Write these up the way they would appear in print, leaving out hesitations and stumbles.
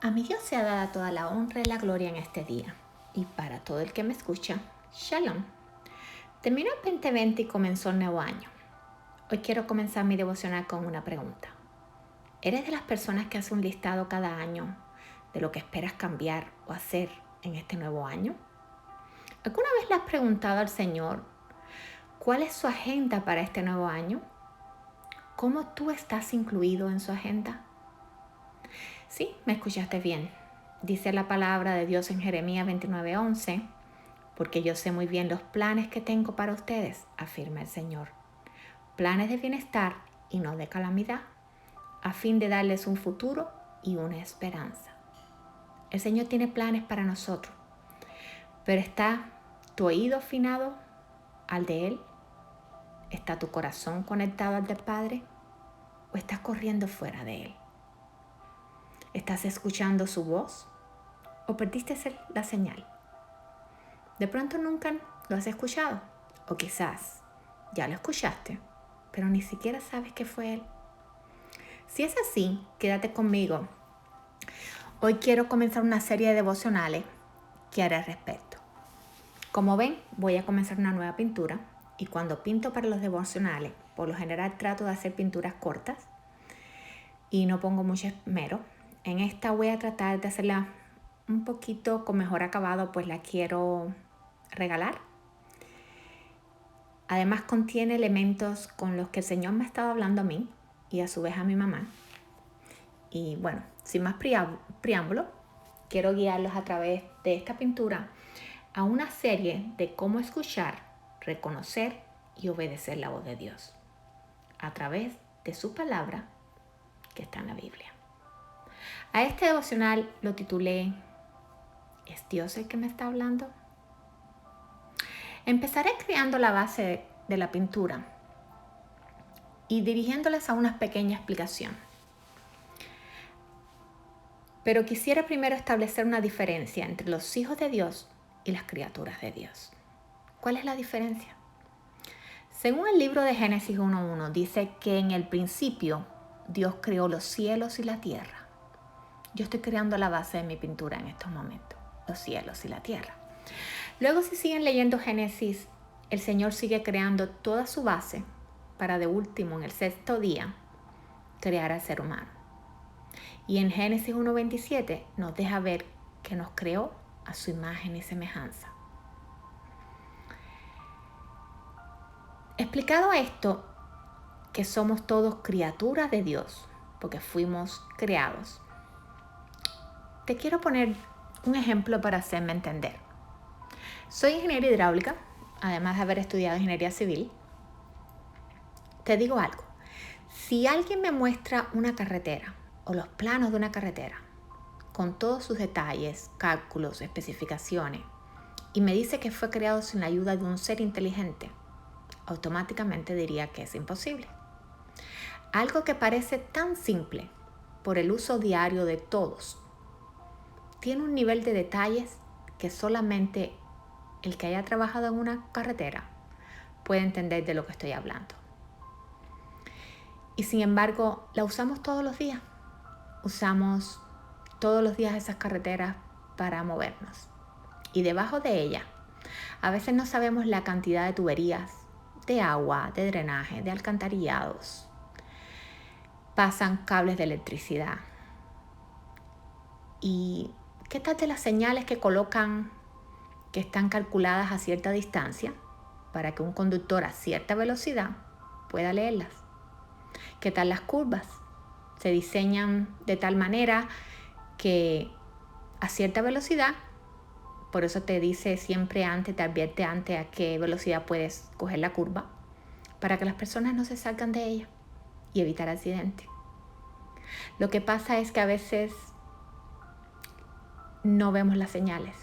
A mi Dios sea dada toda la honra y la gloria en este día. Y para todo el que me escucha, Shalom. Terminó el 2020 y comenzó el nuevo año. Hoy quiero comenzar mi devocional con una pregunta. ¿Eres de las personas que hace un listado cada año de lo que esperas cambiar o hacer en este nuevo año? ¿Alguna vez le has preguntado al Señor cuál es su agenda para este nuevo año? ¿Cómo tú estás incluido en su agenda? Sí, me escuchaste bien. Dice la palabra de Dios en Jeremías 29:11, porque yo sé muy bien los planes que tengo para ustedes, afirma el Señor. Planes de bienestar y no de calamidad, a fin de darles un futuro y una esperanza. El Señor tiene planes para nosotros, pero ¿está tu oído afinado al de Él? ¿Está tu corazón conectado al del Padre? ¿O estás corriendo fuera de Él? ¿Estás escuchando su voz? ¿O perdiste la señal? De pronto nunca lo has escuchado. O quizás ya lo escuchaste, pero ni siquiera sabes que fue Él. Si es así, quédate conmigo. Hoy quiero comenzar una serie de devocionales que haré al respecto. Como ven, voy a comenzar una nueva pintura y cuando pinto para los devocionales, por lo general trato de hacer pinturas cortas y no pongo mucho esmero. En esta voy a tratar de hacerla un poquito con mejor acabado, pues la quiero regalar. Además contiene elementos con los que el Señor me ha estado hablando a mí y a su vez a mi mamá. Y bueno, sin más preámbulo, quiero guiarlos a través de esta pintura a una serie de cómo escuchar, reconocer y obedecer la voz de Dios a través de su palabra que está en la Biblia. A este devocional lo titulé ¿Es Dios el que me está hablando? Empezaré creando la base de la pintura y dirigiéndoles a una pequeña explicación. Pero quisiera primero establecer una diferencia entre los hijos de Dios y las criaturas de Dios. ¿Cuál es la diferencia? Según el libro de Génesis 1:1, dice que en el principio Dios creó los cielos y la tierra. Yo estoy creando la base de mi pintura en estos momentos, los cielos y la tierra. Luego, si siguen leyendo Génesis, el Señor sigue creando toda su base para de último, en el sexto día, crear al ser humano. Y en Génesis 1:27 nos deja ver que nos creó a su imagen y semejanza. Explicado esto, que somos todos criaturas de Dios, porque fuimos creados, te quiero poner un ejemplo para hacerme entender. Soy ingeniera hidráulica, además de haber estudiado ingeniería civil. Te digo algo, si alguien me muestra una carretera o los planos de una carretera, con todos sus detalles, cálculos, especificaciones, y me dice que fue creado sin la ayuda de un ser inteligente, automáticamente diría que es imposible. Algo que parece tan simple por el uso diario de todos, tiene un nivel de detalles que solamente el que haya trabajado en una carretera puede entender de lo que estoy hablando. Y sin embargo, la usamos todos los días. Usamos todos los días esas carreteras para movernos. Y debajo de ellas, a veces no sabemos la cantidad de tuberías, de agua, de drenaje, de alcantarillados. Pasan cables de electricidad. ¿Y qué tal de las señales que colocan que están calculadas a cierta distancia para que un conductor a cierta velocidad pueda leerlas? ¿Qué tal las curvas? Se diseñan de tal manera que a cierta velocidad, por eso te dice siempre antes, te advierte antes a qué velocidad puedes coger la curva, para que las personas no se salgan de ella y evitar accidentes. Lo que pasa es que a veces no vemos las señales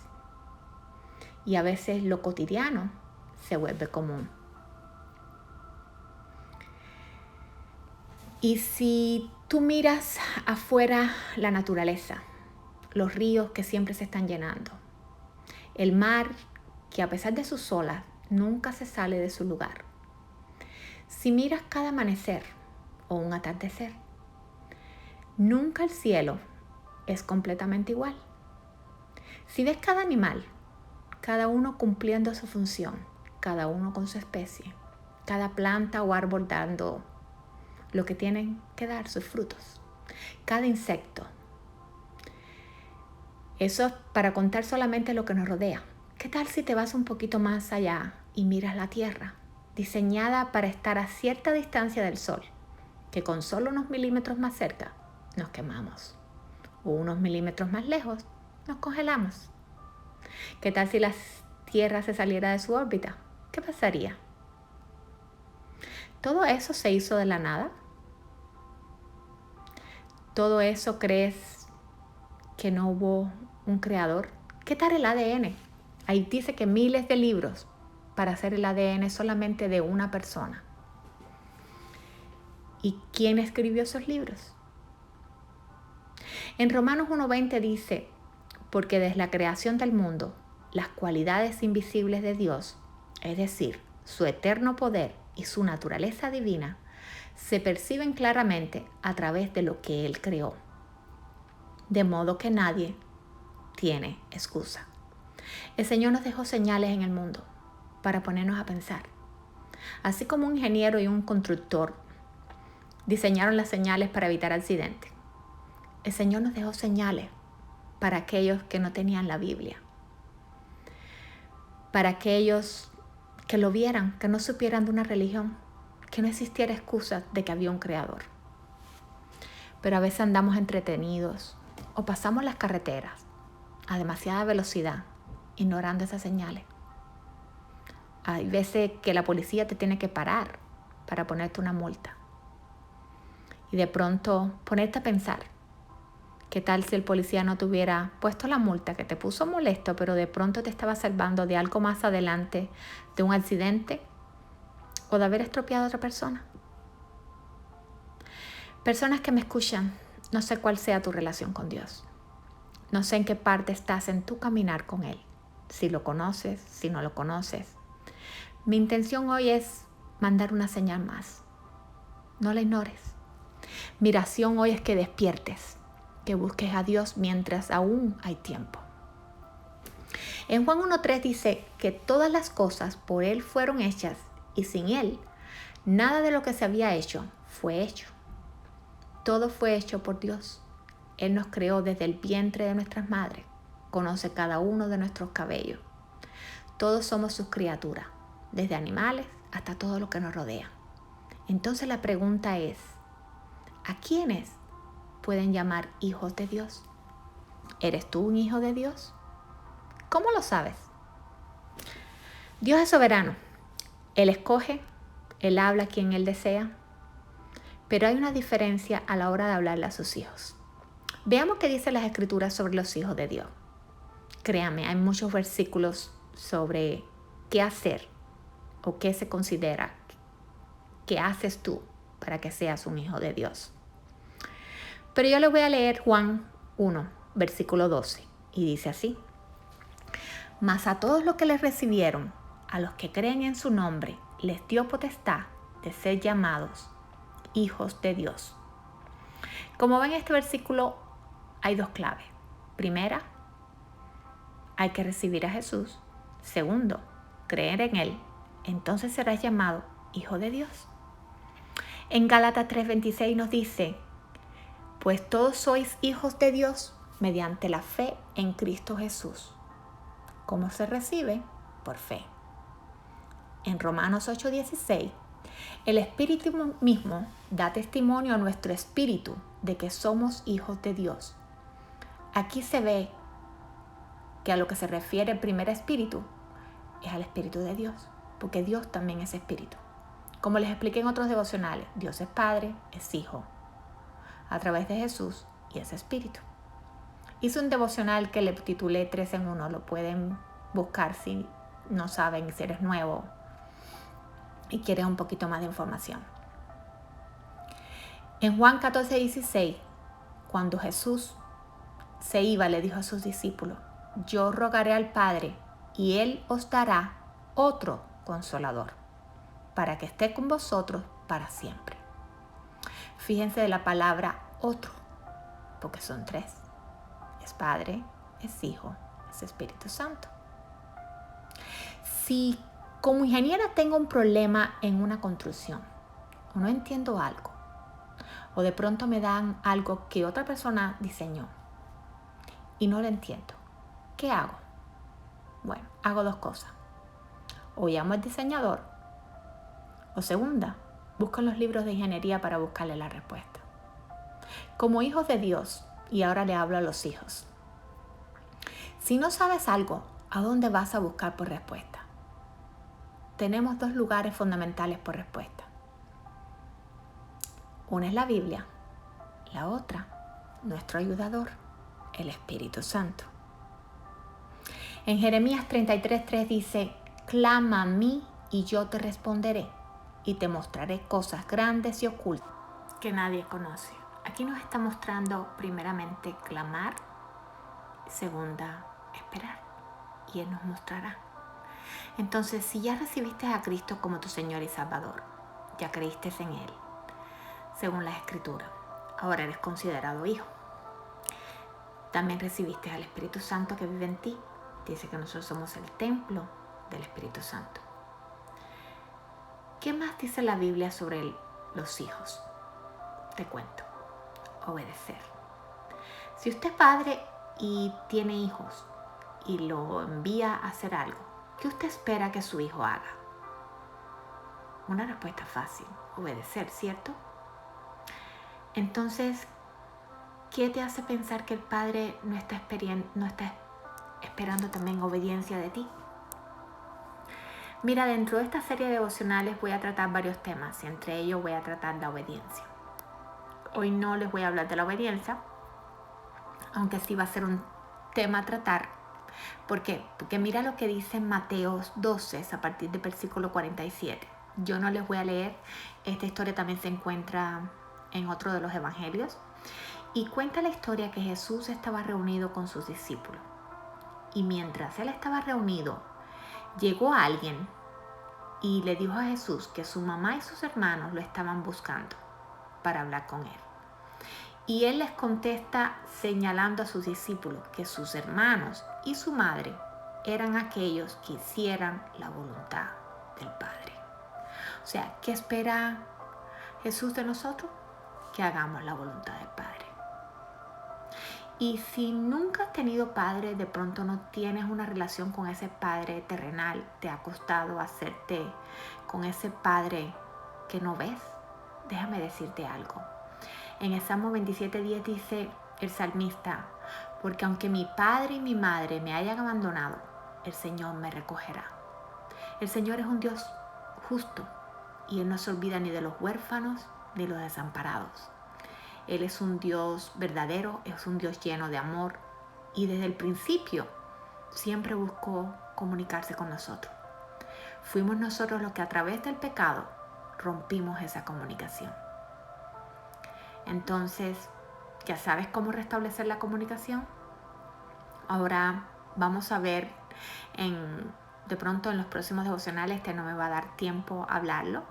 y a veces lo cotidiano se vuelve común. Y si tú miras afuera la naturaleza, los ríos que siempre se están llenando, el mar que a pesar de sus olas nunca se sale de su lugar. Si miras cada amanecer o un atardecer, nunca el cielo es completamente igual. Si ves cada animal, cada uno cumpliendo su función, cada uno con su especie, cada planta o árbol dando lo que tienen que dar, sus frutos, cada insecto. Eso es para contar solamente lo que nos rodea. ¿Qué tal si te vas un poquito más allá y miras la Tierra, diseñada para estar a cierta distancia del Sol, que con solo unos milímetros más cerca nos quemamos, o unos milímetros más lejos nos congelamos? ¿Qué tal si la Tierra se saliera de su órbita? ¿Qué pasaría? ¿Todo eso se hizo de la nada? ¿Todo eso crees que no hubo un creador? ¿Qué tal el ADN? Ahí dice que miles de libros para hacer el ADN solamente de una persona. ¿Y quién escribió esos libros? En Romanos 1:20 dice, porque desde la creación del mundo, las cualidades invisibles de Dios, es decir, su eterno poder y su naturaleza divina, se perciben claramente a través de lo que Él creó. De modo que nadie tiene excusa. El Señor nos dejó señales en el mundo para ponernos a pensar. Así como un ingeniero y un constructor diseñaron las señales para evitar accidentes, el Señor nos dejó señales para aquellos que no tenían la Biblia, para aquellos que lo vieran, que no supieran de una religión, que no existiera excusa de que había un creador. Pero a veces andamos entretenidos o pasamos las carreteras a demasiada velocidad, ignorando esas señales. Hay veces que la policía te tiene que parar para ponerte una multa. Y de pronto ponerte a pensar, ¿qué tal si el policía no te hubiera puesto la multa que te puso molesto, pero de pronto te estaba salvando de algo más adelante, de un accidente o de haber estropeado a otra persona? Personas que me escuchan, no sé cuál sea tu relación con Dios. No sé en qué parte estás en tu caminar con Él. Si lo conoces, si no lo conoces. Mi intención hoy es mandar una señal más. No la ignores. Mi oración hoy es que despiertes, que busques a Dios mientras aún hay tiempo. En Juan 1:3 dice que todas las cosas por Él fueron hechas y sin Él, nada de lo que se había hecho fue hecho. Todo fue hecho por Dios. Él nos creó desde el vientre de nuestras madres. Conoce cada uno de nuestros cabellos. Todos somos sus criaturas, desde animales hasta todo lo que nos rodea. Entonces la pregunta es, ¿a quiénes pueden llamar hijos de Dios? ¿Eres tú un hijo de Dios? ¿Cómo lo sabes? Dios es soberano. Él escoge, Él habla a quien Él desea. Pero hay una diferencia a la hora de hablarle a sus hijos. Veamos qué dicen las Escrituras sobre los hijos de Dios. Créame, hay muchos versículos sobre qué hacer o qué se considera, qué haces tú para que seas un hijo de Dios. Pero yo les voy a leer Juan 1, versículo 12, y dice así: mas a todos los que les recibieron, a los que creen en su nombre, les dio potestad de ser llamados hijos de Dios. Como ven, en este versículo hay dos claves. Primera, hay que recibir a Jesús. Segundo, creer en Él. Entonces serás llamado hijo de Dios. En Gálatas 3:26 nos dice, pues todos sois hijos de Dios mediante la fe en Cristo Jesús. ¿Cómo se recibe? Por fe. En Romanos 8:16, el Espíritu mismo da testimonio a nuestro espíritu de que somos hijos de Dios. Aquí se ve que a lo que se refiere el primer espíritu es al Espíritu de Dios, porque Dios también es espíritu. Como les expliqué en otros devocionales, Dios es Padre, es Hijo, a través de Jesús y es Espíritu. Hice un devocional que le titulé 3 en 1, lo pueden buscar si no saben, si eres nuevo y quieres un poquito más de información. En Juan 14:16, cuando Jesús se iba, le dijo a sus discípulos, yo rogaré al Padre y Él os dará otro consolador para que esté con vosotros para siempre. Fíjense de la palabra otro, porque son 3. Padre, es Hijo, es Espíritu Santo. Si como ingeniera tengo un problema en una construcción, o no entiendo algo, o de pronto me dan algo que otra persona diseñó y no lo entiendo, ¿qué hago? Bueno, hago dos cosas. O llamo al diseñador, o segunda, busco en los libros de ingeniería para buscarle la respuesta. Como hijos de Dios, y ahora le hablo a los hijos, si no sabes algo, ¿a dónde vas a buscar por respuesta? Tenemos dos lugares fundamentales por respuesta. Una es la Biblia, la otra, nuestro ayudador, el Espíritu Santo. En Jeremías 33:3 dice, clama a mí y yo te responderé y te mostraré cosas grandes y ocultas que nadie conoce. Aquí nos está mostrando primeramente clamar, segunda, esperar, y Él nos mostrará. Entonces, si ya recibiste a Cristo como tu Señor y Salvador, ya creíste en Él, según la Escritura, ahora eres considerado hijo. También recibiste al Espíritu Santo que vive en ti. Dice que nosotros somos el templo del Espíritu Santo. ¿Qué más dice la Biblia sobre los hijos? Te cuento. Obedecer. Si usted es padre y tiene hijos y lo envía a hacer algo, ¿qué usted espera que su hijo haga? Una respuesta fácil, obedecer, ¿cierto? Entonces, ¿qué te hace pensar que el padre no está esperando también obediencia de ti? Mira, dentro de esta serie de devocionales voy a tratar varios temas y entre ellos voy a tratar la obediencia. Hoy no les voy a hablar de la obediencia, aunque sí va a ser un tema a tratar. ¿Por qué? Porque mira lo que dice en Mateo 12 a partir del versículo 47. Yo no les voy a leer, esta historia también se encuentra en otro de los evangelios y cuenta la historia que Jesús estaba reunido con sus discípulos y mientras él estaba reunido llegó alguien y le dijo a Jesús que su mamá y sus hermanos lo estaban buscando para hablar con él. Y él les contesta señalando a sus discípulos que sus hermanos y su madre eran aquellos que hicieran la voluntad del Padre. O sea, ¿qué espera Jesús de nosotros? Que hagamos la voluntad del Padre. Y si nunca has tenido padre, de pronto no tienes una relación con ese padre terrenal, te ha costado hacerte con ese padre que no ves, déjame decirte algo. En el Salmo 27:10 dice el salmista, porque aunque mi padre y mi madre me hayan abandonado, el Señor me recogerá. El Señor es un Dios justo y Él no se olvida ni de los huérfanos ni de los desamparados. Él es un Dios verdadero, es un Dios lleno de amor y desde el principio siempre buscó comunicarse con nosotros. Fuimos nosotros los que a través del pecado rompimos esa comunicación. Entonces, ¿ya sabes cómo restablecer la comunicación? Ahora vamos a ver de pronto en los próximos devocionales, no me va a dar tiempo a hablarlo,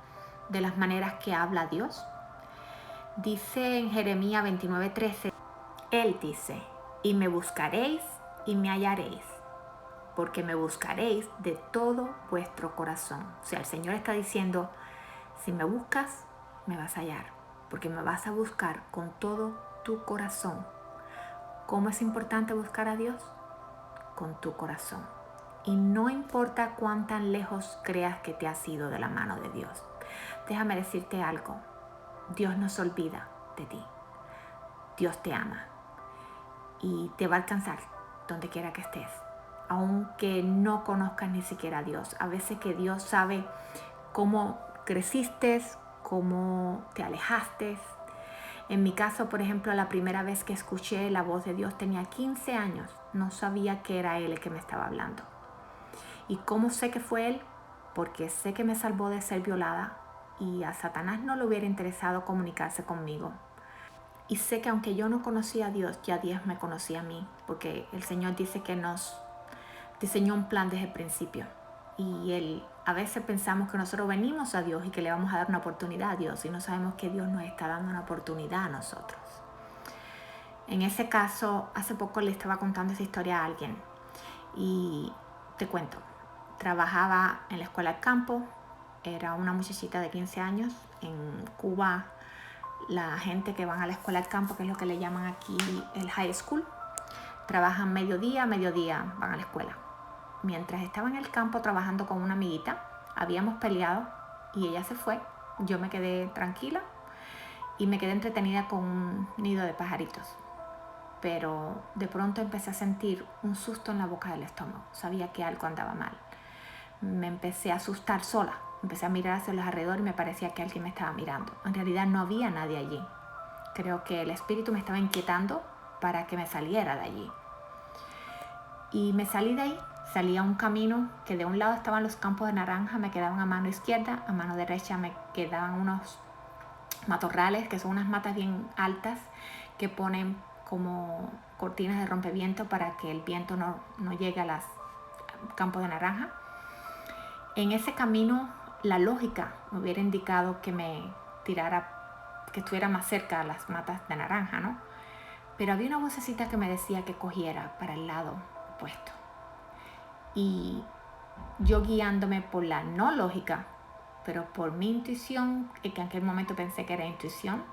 de las maneras que habla Dios. Dice en Jeremías 29:13, Él dice, y me buscaréis y me hallaréis, porque me buscaréis de todo vuestro corazón. O sea, el Señor está diciendo, si me buscas, me vas a hallar, porque me vas a buscar con todo tu corazón. ¿Cómo es importante buscar a Dios? Con tu corazón. Y no importa cuán tan lejos creas que te has ido de la mano de Dios. Déjame decirte algo. Dios no se olvida de ti. Dios te ama y te va a alcanzar donde quiera que estés, aunque no conozcas ni siquiera a Dios. A veces que Dios sabe cómo creciste, cómo te alejaste. En mi caso, por ejemplo, la primera vez que escuché la voz de Dios tenía 15 años. No sabía que era Él el que me estaba hablando. ¿Y cómo sé que fue Él? Porque sé que me salvó de ser violada y a Satanás no le hubiera interesado comunicarse conmigo. Y sé que aunque yo no conocía a Dios, ya Dios me conocía a mí, porque el Señor dice que nos diseñó un plan desde el principio. Y a veces pensamos que nosotros venimos a Dios y que le vamos a dar una oportunidad a Dios y no sabemos que Dios nos está dando una oportunidad a nosotros. En ese caso, hace poco le estaba contando esa historia a alguien y te cuento. Trabajaba en la escuela del campo, era una muchachita de 15 años. En Cuba, la gente que van a la escuela del campo, que es lo que le llaman aquí el high school, trabajan mediodía, van a la escuela. Mientras estaba en el campo trabajando con una amiguita, habíamos peleado y ella se fue. Yo me quedé tranquila y me quedé entretenida con un nido de pajaritos. Pero de pronto empecé a sentir un susto en la boca del estómago. Sabía que algo andaba mal. Me empecé a asustar sola. Empecé a mirar hacia los alrededores y me parecía que alguien me estaba mirando. En realidad no había nadie allí. Creo que el espíritu me estaba inquietando para que me saliera de allí. Y me salí de ahí. Salí a un camino que de un lado estaban los campos de naranja, me quedaban a mano izquierda, a mano derecha me quedaban unos matorrales, que son unas matas bien altas que ponen como cortinas de rompeviento para que el viento no llegue a los campos de naranja. En ese camino la lógica me hubiera indicado que me tirara, que estuviera más cerca a las matas de naranja, ¿no? Pero había una vocecita que me decía que cogiera para el lado opuesto. Y yo guiándome por la no lógica, pero por mi intuición, que en aquel momento pensé que era intuición,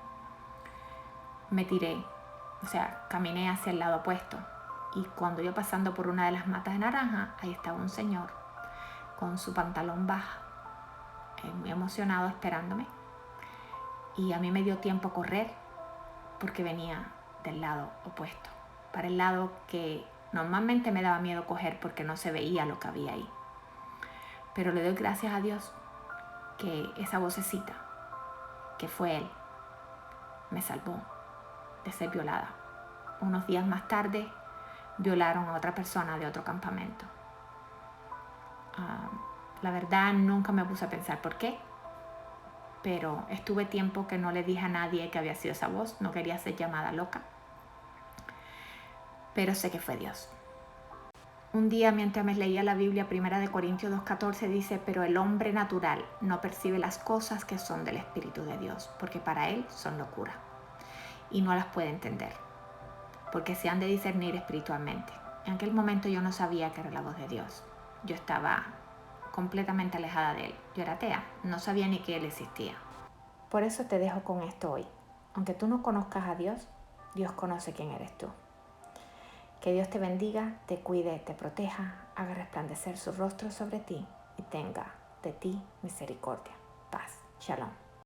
me tiré, o sea, caminé hacia el lado opuesto. Y cuando yo pasando por una de las matas de naranja, ahí estaba un señor con su pantalón bajo, muy emocionado esperándome. Y a mí me dio tiempo a correr porque venía del lado opuesto, para el lado que normalmente me daba miedo coger porque no se veía lo que había ahí. Pero le doy gracias a Dios que esa vocecita, que fue él, me salvó de ser violada. Unos días más tarde violaron a otra persona de otro campamento. La verdad nunca me puse a pensar por qué, pero estuve tiempo que no le dije a nadie que había sido esa voz. No quería ser llamada loca, pero sé que fue Dios. Un día mientras me leía la Biblia, 1 Corintios 2:14 dice: pero el hombre natural no percibe las cosas que son del Espíritu de Dios, porque para él son locura y no las puede entender, porque se han de discernir espiritualmente. En aquel momento yo no sabía que era la voz de Dios. Yo estaba completamente alejada de él. Yo era atea, no sabía ni que él existía. Por eso te dejo con esto hoy. Aunque tú no conozcas a Dios, Dios conoce quién eres tú. Que Dios te bendiga, te cuide, te proteja, haga resplandecer su rostro sobre ti y tenga de ti misericordia. Paz. Shalom.